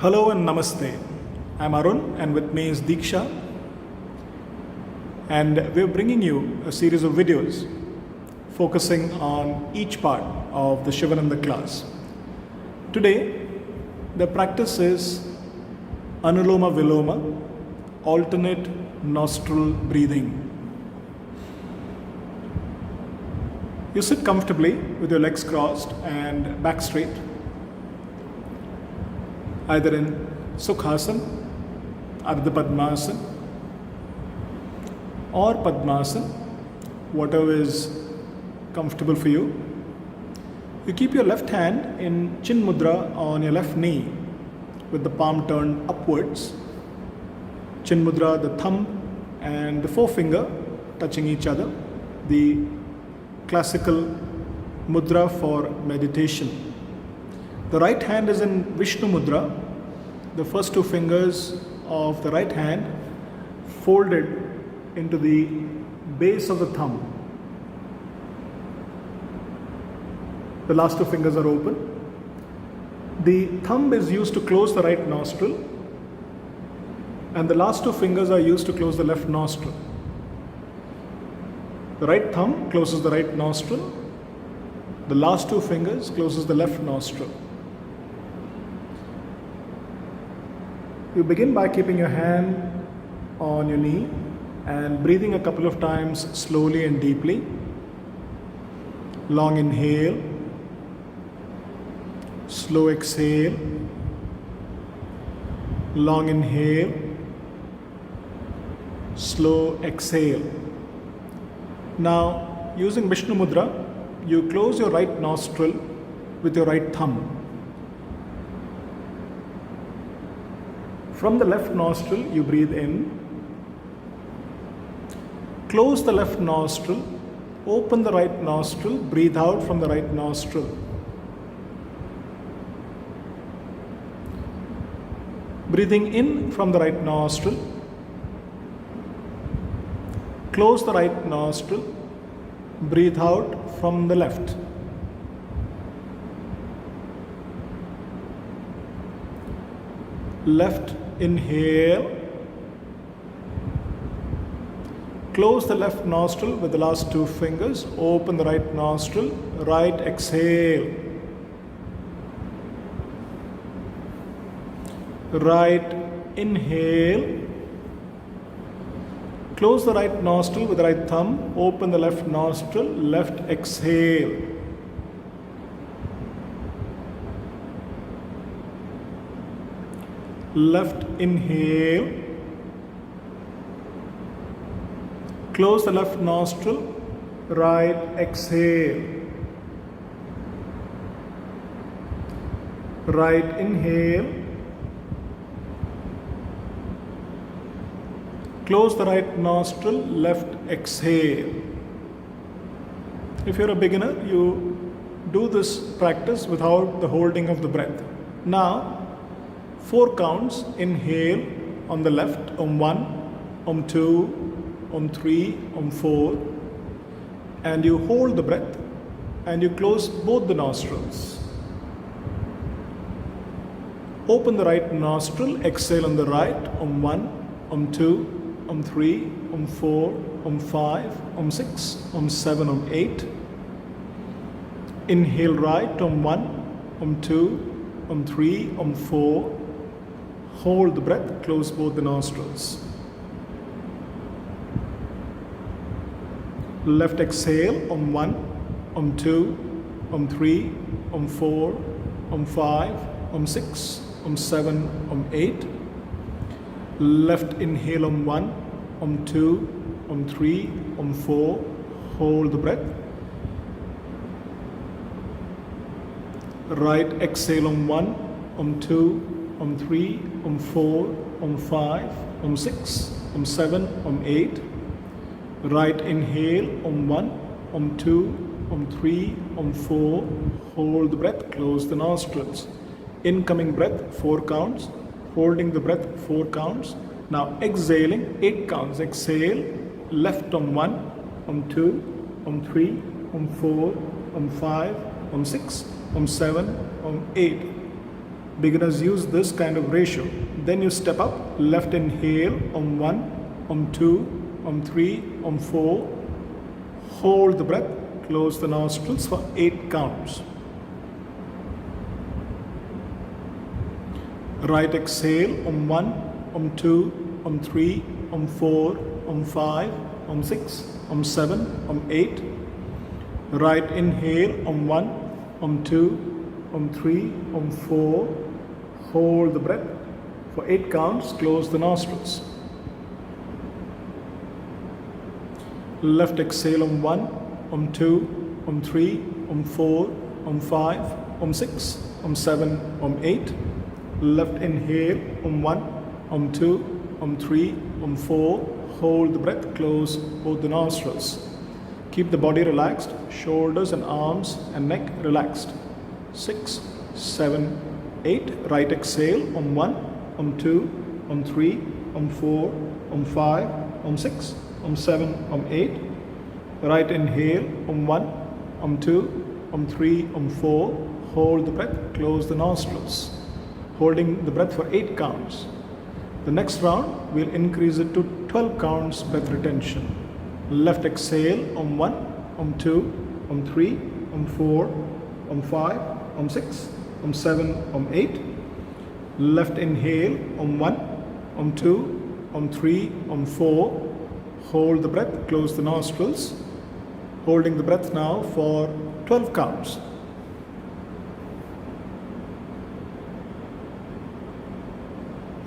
Hello and Namaste. I'm Arun and with me is Diksha, and we're bringing you a series of videos focusing on each part of the Sivananda class. Today, the practice is Anuloma Viloma, alternate nostril breathing. You sit comfortably with your legs crossed and back straight, either in Sukhasana, Ardha Padmasana or Padmasana, whatever is comfortable for you. You keep your left hand in chin mudra on your left knee with the palm turned upwards. Chin mudra, the thumb and the forefinger touching each other, the classical mudra for meditation. The right hand is in Vishnu mudra, the first two fingers of the right hand folded into the base of the thumb. The last two fingers are open. The thumb is used to close the right nostril, and the last two fingers are used to close the left nostril. The right thumb closes the right nostril, the last two fingers closes the left nostril. You begin by keeping your hand on your knee and breathing a couple of times slowly and deeply. Long inhale, slow exhale, long inhale, slow exhale. Now, using Vishnu mudra, you close your right nostril with your right thumb. From the left nostril, you breathe in, close the left nostril, open the right nostril, breathe out from the right nostril. Breathing in from the right nostril, close the right nostril, breathe out from the left. Left inhale, close the left nostril with the last two fingers, open the right nostril, right exhale. Right inhale, close the right nostril with the right thumb, open the left nostril, left exhale. Left inhale, close the left nostril, right exhale. Right inhale, close the right nostril, left exhale. If you're a beginner, you do this practice without the holding of the breath. Now, 4 counts, inhale on the left, Om 1, Om 2, Om 3, Om 4, and you hold the breath and you close both the nostrils. Open the right nostril, exhale on the right, Om 1, Om 2, Om 3, Om 4, Om 5, Om 6, Om 7, Om 8. Inhale right, Om 1, Om 2, Om 3, Om 4. Hold the breath, close both the nostrils. Left exhale, Om 1, Om 2, Om 3, Om 4, Om 5, Om 6, Om 7, Om 8. Left inhale, Om 1, Om 2, Om 3, Om 4. Hold the breath. Right exhale, Om 1, Om 2, Om 3, Om 4, Om 5, Om 6, Om 7, Om 8. Right inhale, Om 1, Om 2, Om 3, Om 4. Hold the breath, close the nostrils. Incoming breath, 4 counts. Holding the breath, 4 counts. Now exhaling, 8 counts. Exhale, left Om 1, Om 2, Om 3, Om 4, Om 5, Om 6, Om 7, Om 8. Beginners use this kind of ratio. Then you step up, left inhale, Om 2, Om 3, Om 4. Hold the breath, close the nostrils for 8 counts. Right exhale, Om 1, Om 2, Om 3, Om 4, Om 5, Om 6, Om 7, Om 8. Right inhale, Om 1, Om 2, Om 3, Om 4. Hold the breath for 8 counts, close the nostrils. Left exhale, Om 1, Om 2, Om 3, Om 4, Om 5, Om 6, Om 7, Om 8. Left inhale, Om 1, Om 2, Om 3, Om 4. Hold the breath, close both the nostrils. Keep the body relaxed, shoulders and arms and neck relaxed. 6, 7, 8. Right exhale, Om 1, Om 2, Om 3, Om 4, Om 5, Om 6, Om 7, Om 8. Right inhale, Om 1, Om 2, Om 3, Om 4. Hold the breath, close the nostrils. Holding the breath for 8 counts. The next round, we'll increase it to 12 counts breath retention. Left exhale, Om 1, Om 2, Om 3, Om 4, Om 5, Om 6, Om 7, Om 8. Left inhale, Om 1, Om 2, Om 3, Om 4. Hold the breath, close the nostrils. Holding the breath now for 12 counts.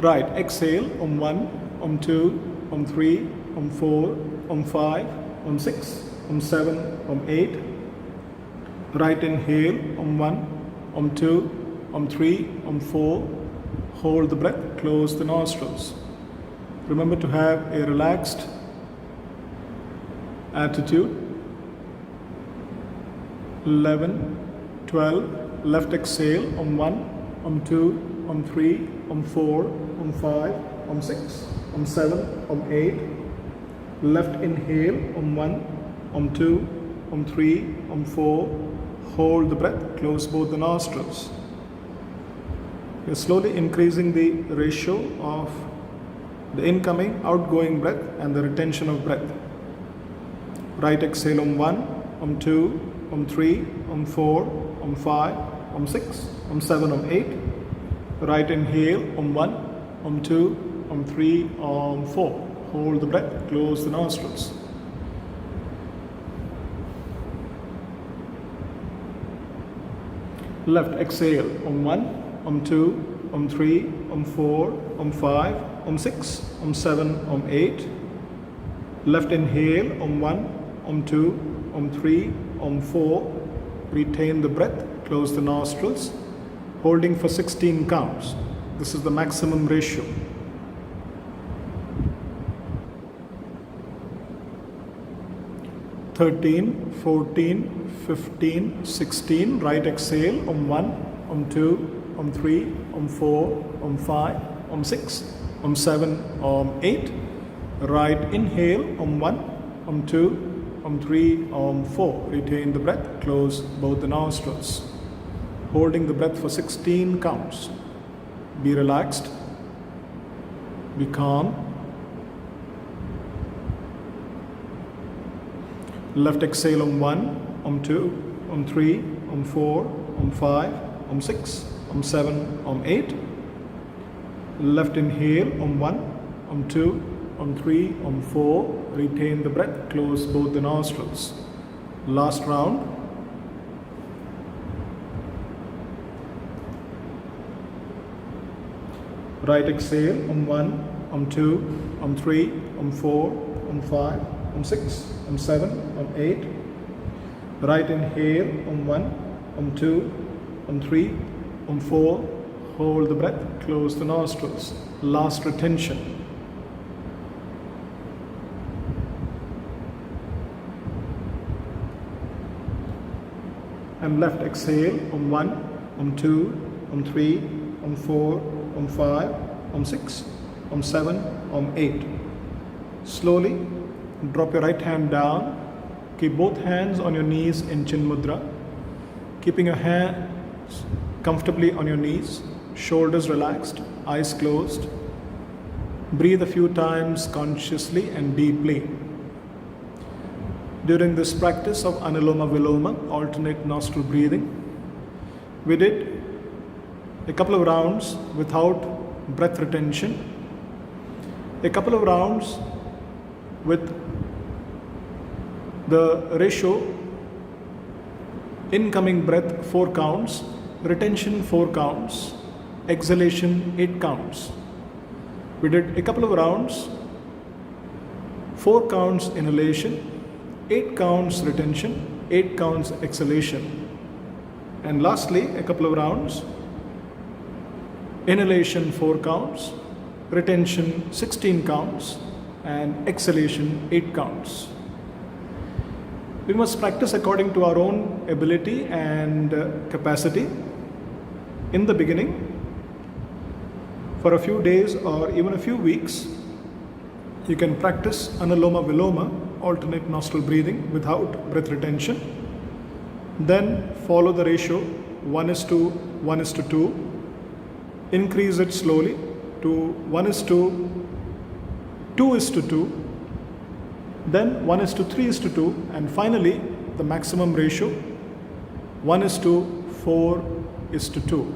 Right, exhale, Om 1, Om 2, Om 3, Om 4, Om 5, Om 6, Om 7, Om 8. Right inhale, Om 1, Om 2, Om 3, Om 4. Hold the breath, close the nostrils. Remember to have a relaxed attitude. 11, 12. Left exhale, Om 1, Om 2, Om 3, Om 4, Om 5, Om 6, Om 7, Om 8. Left inhale, Om 1, Om 2, Om 3, Om 4. Hold the breath, close both the nostrils. You're slowly increasing the ratio of the incoming, outgoing breath and the retention of breath. Right exhale, Om 1, Om 2, Om 3, Om 4, Om 5, Om 6, Om 7, Om 8. Right inhale, Om 1, Om 2, Om 3, Om 4. Hold the breath, close the nostrils. Left exhale, Om 1, Om 2, Om 3, Om 4, Om 5, Om 6, Om 7, Om 8. Left inhale, Om 1, Om 2, Om 3, Om 4. Retain the breath, close the nostrils, holding for 16 counts. This is the maximum ratio. (13, 14, 15, 16). Right exhale, Om 1, Om 2, Om 3, Om 4, Om 5, Om 6, Om 7, Om 8. Right inhale, Om 1, Om 2, Om 3, Om 4. Retain the breath, close both the nostrils. Holding the breath for 16 counts. Be relaxed, be calm. Left exhale, Om 1, Om 2, Om 3, Om 4, Om 5, Om 6, Om 7, Om 8. Left inhale, Om 1, Om 2, Om 3, Om 4. Retain the breath, close both the nostrils. Last round. Right exhale, Om 1, Om 2, Om 3, Om 4, Om 5, Om 6, Om 7, Om 8. Right inhale, Om 1, Om 2, Om 3, Om 4. Hold the breath, close the nostrils. Last retention. And left exhale, Om 1, Om 2, Om 3, Om 4, Om 5, Om 6, Om 7, Om 8. Slowly drop your right hand down. Keep both hands on your knees in Chin Mudra. Keeping your hands comfortably on your knees. shoulders relaxed, eyes closed. Breathe a few times consciously and deeply. During this practice of Anuloma Viloma, alternate nostril breathing, we did a couple of rounds without breath retention, a couple of rounds with the ratio incoming breath 4 counts, retention 4 counts, exhalation 8 counts. We did a couple of rounds, 4 counts inhalation, 8 counts retention, 8 counts exhalation. And lastly, a couple of rounds, inhalation 4 counts, retention 16 counts, and exhalation 8 counts. We must practice according to our own ability and capacity. In the beginning, for a few days or even a few weeks, you can practice Anuloma Viloma, alternate nostril breathing without breath retention. Then follow the ratio 1:1:2. Increase it slowly to 1:2:2, then 1:3:2, and finally the maximum ratio 1:4:2.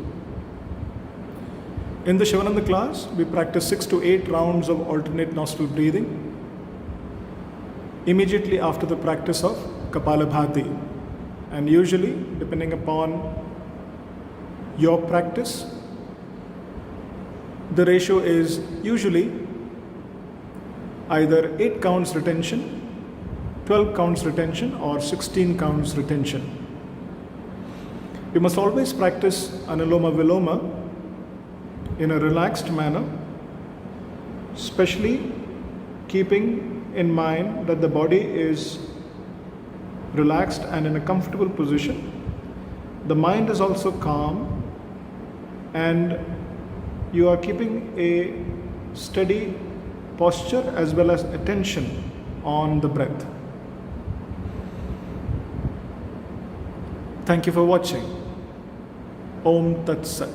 In the Sivananda class, we practice 6 to 8 rounds of alternate nostril breathing immediately after the practice of Kapalabhati. And usually, depending upon your practice, the ratio is usually either 8 counts retention, 12 counts retention, or 16 counts retention. We must always practice Anuloma Viloma in a relaxed manner, especially keeping in mind that the body is relaxed and in a comfortable position. The mind is also calm, and you are keeping a steady posture as well as attention on the breath. Thank you for watching. Om Tat Sat.